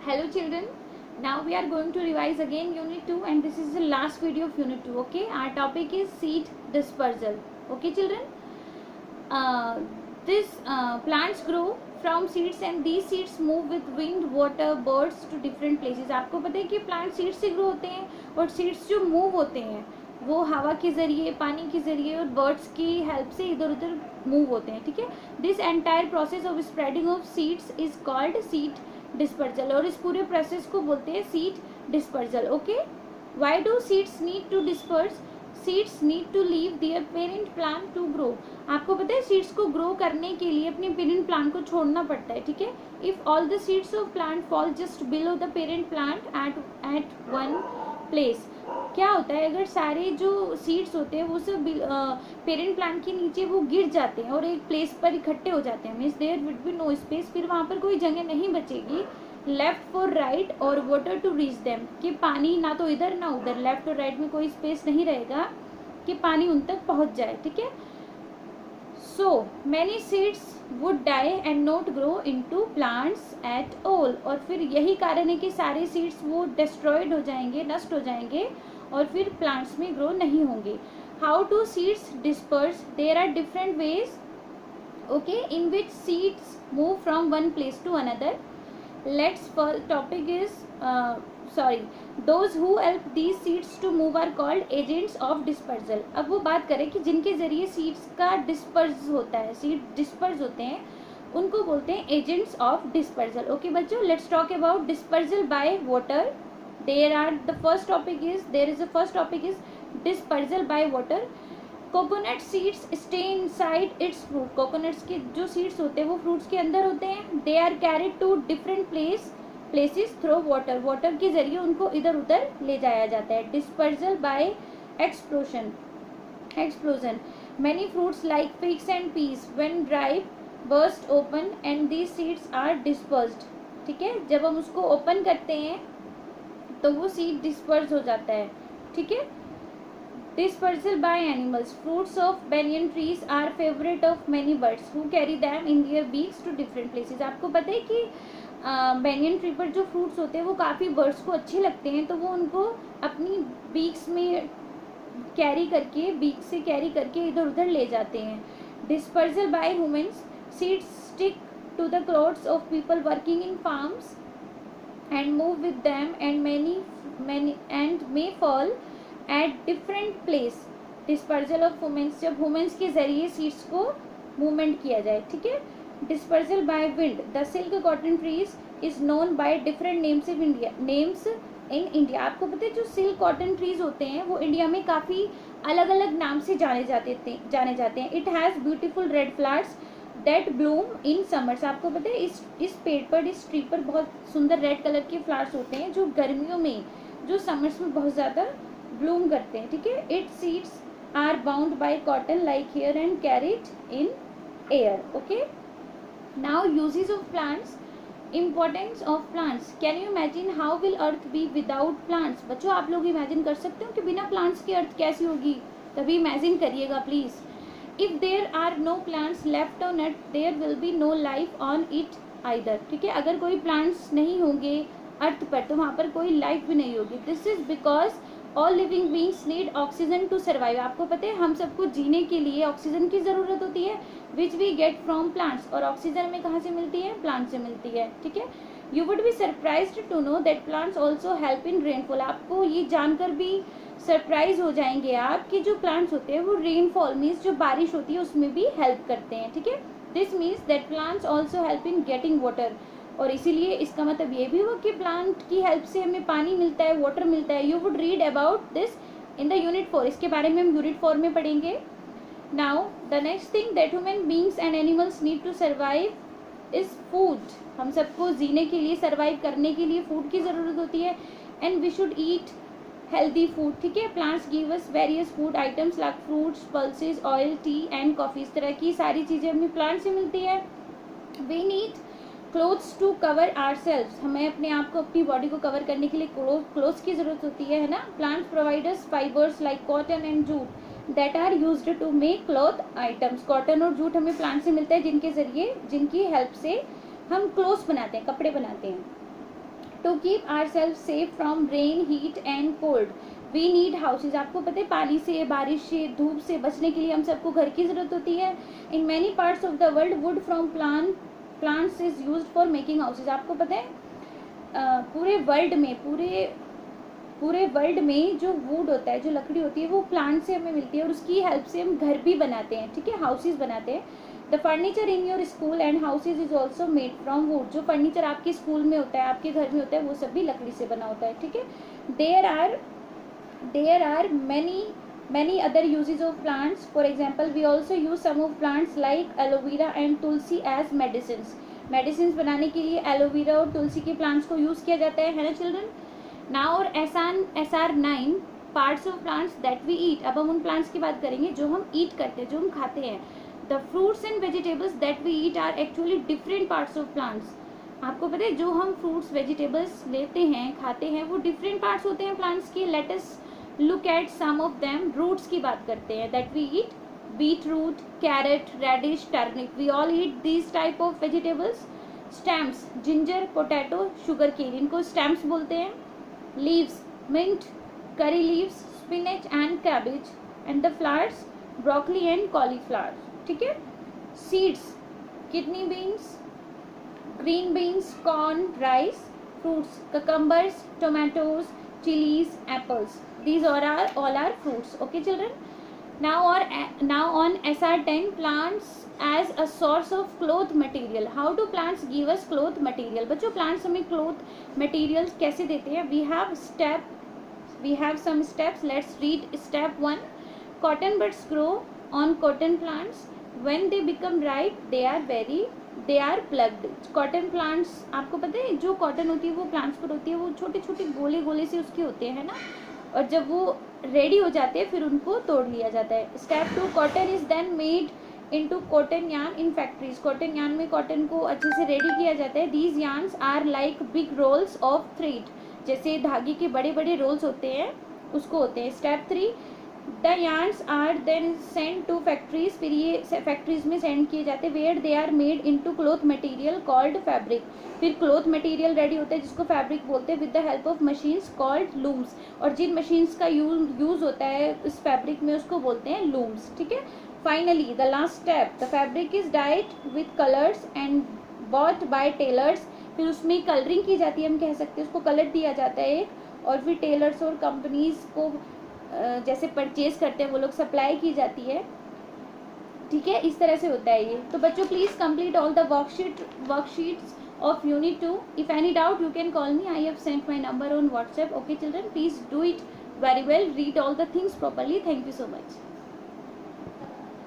Hello children, now we are going to revise again unit 2 and this is the last video of unit 2. Okay, our topic is seed dispersal. Okay children, this plants grow from seeds and these seeds move with wind, water, birds to different places. आपको पता है कि plant seed से grow होते हैं और seeds जो move होते हैं वो हवा के ज़रिए, पानी के ज़रिए और बर्ड्स की हेल्प से इधर उधर मूव होते हैं. ठीक है, this entire process of spreading of seeds is called seed dispersal और इस पूरे प्रोसेस को बोलते हैं seed dispersal. Okay, why do seeds need to disperse? Seeds need to leave their parent plant to grow. आपको पता है सीड्स को ग्रो करने के लिए अपने पेरेंट प्लांट को छोड़ना पड़ता है. ठीक है, if all the seeds of plant fall just below the parent plant at one place. क्या होता है अगर सारे जो सीड्स होते हैं वो सब पेरेंट प्लांट के नीचे वो गिर जाते हैं और एक प्लेस पर इकट्ठे हो जाते हैं, means there will be no space. फिर वहाँ पर कोई जगह नहीं बचेगी लेफ्ट फॉर राइट और वाटर टू रीच देम, कि पानी ना तो इधर ना उधर, लेफ्ट और राइट में कोई स्पेस नहीं रहेगा कि पानी उन तक पहुँच जाए. ठीक है, so many seeds would die and not grow into plants at all. और फिर यही कारण है कि सारे सीड्स वो डिस्ट्रॉयड हो जाएंगे, नष्ट हो जाएंगे और फिर प्लांट्स में ग्रो नहीं होंगे. How to seeds disperse? There are different ways okay in which seeds move from one place to another. Let's first topic is those who help these seeds to move are called agents of dispersal. अब वो बात करें कि जिनके जरिए seeds का disperse होता है, सीड डिस्पर्स होते हैं, उनको बोलते हैं एजेंट्स ऑफ डिस्पर्सल. ओके बच्चों, let's talk about dispersal by water. the first topic is dispersal by water. Coconut seeds stay inside it's fruit. Coconuts के जो सीड्स होते हैं वो फ्रूट्स के अंदर होते हैं. They are carried to different places through water. Water के जरिए उनको इधर उधर ले जाया जाता है. Dispersal by explosion. Many fruits like figs and peas when ripe burst open and these seeds are dispersed. ठीक है, जब हम उसको ओपन करते हैं तो वो सीड डिस्पर्स हो जाता है. ठीक है, dispersal by animals. Fruits of banyan trees are favorite of many birds who carry them in their beaks to different places. आपको पता है कि banyan tree पर जो fruits होते हैं वो काफ़ी birds को अच्छे लगते हैं, तो वो उनको अपनी beaks में कैरी करके इधर उधर ले जाते हैं. Dispersal by humans. Seeds stick to the clothes of people working in farms and move with them and may fall at different place. Dispersal of womens. जब वुमेन्स के जरिए सीड्स को मूवमेंट किया जाए. ठीक है, dispersal by wind. The silk cotton trees is known by different names in India. आपको पता है जो सिल्क कॉटन ट्रीज होते हैं वो इंडिया में काफ़ी अलग अलग नाम से जाने जाते हैं. It has beautiful red flowers that Bloom in summers. आपको पता है इस पेड़ पर, इस ट्री पर बहुत सुंदर रेड कलर के फ्लावर्स होते हैं जो गर्मियों में, जो समर्स में बहुत ज़्यादा ब्लूम करते हैं. ठीक है, its seeds are bound by cotton like hair and carried in air. Okay, now uses of plants. Importance of plants. Can you imagine how will earth be without plants? बच्चों आप लोग इमेजिन कर सकते हो कि बिना प्लांट्स की अर्थ कैसी होगी? कभी इमेजिन करिएगा please. If there are no plants left on earth there will be no life on it either. ठीक है, अगर कोई प्लांट्स नहीं होंगे अर्थ पर तो वहाँ पर कोई लाइफ भी नहीं होगी. This is because all living beings need oxygen to survive. आपको पता है हम सबको जीने के लिए ऑक्सीजन की ज़रूरत होती है which we get from plants. और ऑक्सीजन हमें कहाँ से मिलती है? प्लांट से मिलती है. ठीक है, you would be surprised to know that plants also help in rainfall. आपको ये जानकर भी सरप्राइज हो जाएंगे आप कि जो प्लांट्स होते हैं वो रेनफॉल मीन्स जो बारिश होती है उसमें भी हेल्प करते हैं. ठीक है, this means that plants also help in getting water. और इसीलिए इसका मतलब ये भी हुआ कि प्लांट की हेल्प से हमें पानी मिलता है, वाटर मिलता है. You would read about this in the unit 4. इसके बारे में हम यूनिट 4 में पढ़ेंगे. Now the next thing that human beings and animals need to survive is food. हम सबको जीने के लिए, सर्वाइव करने के लिए फूड की ज़रूरत होती है. And we should eat healthy food. ठीक है, plants give us various food items like fruits, pulses, oil, tea and coffee. इस तरह की सारी चीज़ें हमें प्लांट से मिलती है. We need clothes to cover ourselves. हमें अपने आप को, अपनी बॉडी को कवर करने के लिए क्लोथ्स की ज़रूरत होती है ना. Plants provide us fibres like cotton and jute that are used to make cloth items. Cotton और जूट हमें प्लांट से मिलता है जिनकी हेल्प से हम क्लोथ्स बनाते हैं, कपड़े बनाते हैं. To keep our self safe from rain, heat and cold we need houses. आपको पता है पानी से, बारिश से, धूप से बचने के लिए हम सबको घर की ज़रूरत होती है। In many parts of the world wood from plants is used for making houses. आपको पता है पूरे वर्ल्ड में जो वुड होता है, जो लकड़ी होती है, वो प्लांट से हमें मिलती है और उसकी हेल्प से हम घर भी बनाते हैं, ठीक है, हाउसेज बनाते हैं। The furniture in your school and houses is also made from would. जो फर्नीचर आपके स्कूल में होता है, आपके घर में होता है, वो सब भी लकड़ी से बना होता है, ठीक है। There are many other uses of plants. For example, we also use some of plants like aloe vera and tulsi as medicines बनाने के लिए एलोवेरा और तुलसी के प्लांट्स को यूज़ किया जाता है ना चिल्ड्रन। नाउ और SR9 parts of plants that we eat. अब हम उन प्लांट्स की बात करेंगे जो हम ईट करते हैं, जो हम खाते हैं। The fruits and vegetables that we eat are actually different parts of plants. आपको पता है जो हम फ्रूट्स वेजिटेबल्स लेते हैं, खाते हैं, वो डिफरेंट पार्ट्स होते हैं प्लांट्स के। Let us look at some of them. Roots की बात करते हैं that we eat, beetroot, carrot, radish, turnip, we all eat these type of vegetables. Stems, ginger, potato, sugarcane, इनको stems बोलते हैं। Leaves, mint, curry leaves, spinach and cabbage, and the flowers, broccoli and cauliflower, ठीक है। Seeds, kidney beans, green beans, corn, rice. Fruits, cucumbers, tomatoes, chilies, apples. These all are fruits. Okay children. Now on SR10, plants as a source of cloth material. How do plants give us cloth material? बच्चों plants हमें cloth materials कैसे देते हैं? We have some steps. Let's read step 1. Cotton buds grow on cotton plants. When they become ripe, they are plugged. Cotton plants, आपको पता है जो cotton होती है वो प्लांट्स पर होती है, वो छोटे छोटे गोले गोले से उसके होते हैं ना, और जब वो रेडी हो जाते हैं फिर उनको तोड़ लिया जाता है। Step 2, cotton is then made into cotton yarn in factories. Cotton yarn में कॉटन को अच्छे से रेडी किया जाता है। These yarns are like big rolls of thread. जैसे धागे के बड़े बड़े रोल्स होते हैं उसको होते हैं। Step 3, the yarns are then send to factories. फिर ये फैक्ट्रीज में सेंड किए जाते हैं where they are made into cloth material called fabric. फिर क्लॉथ मटेरियल रेडी होता है जिसको फैब्रिक बोलते हैं with the help of machines called looms. और जिन मशीन्स का यूज होता है इस फैब्रिक में उसको बोलते हैं लूम्स, ठीक है। Finally the last step, the fabric is dyed with colours and bought by tailors. फिर उसमें कलरिंग की जाती है, हम कह सकते हैं उसको कलर दिया जाता है एक, और फिर टेलर्स और कंपनीज को जैसे परचेज करते हैं वो लोग सप्लाई की जाती है, ठीक है। इस तरह से होता है ये। तो बच्चों please complete all the worksheets of unit 2. If any doubt you can call me, I have sent my number on WhatsApp. Okay children, please do it very well, read all the things properly. Thank you so much.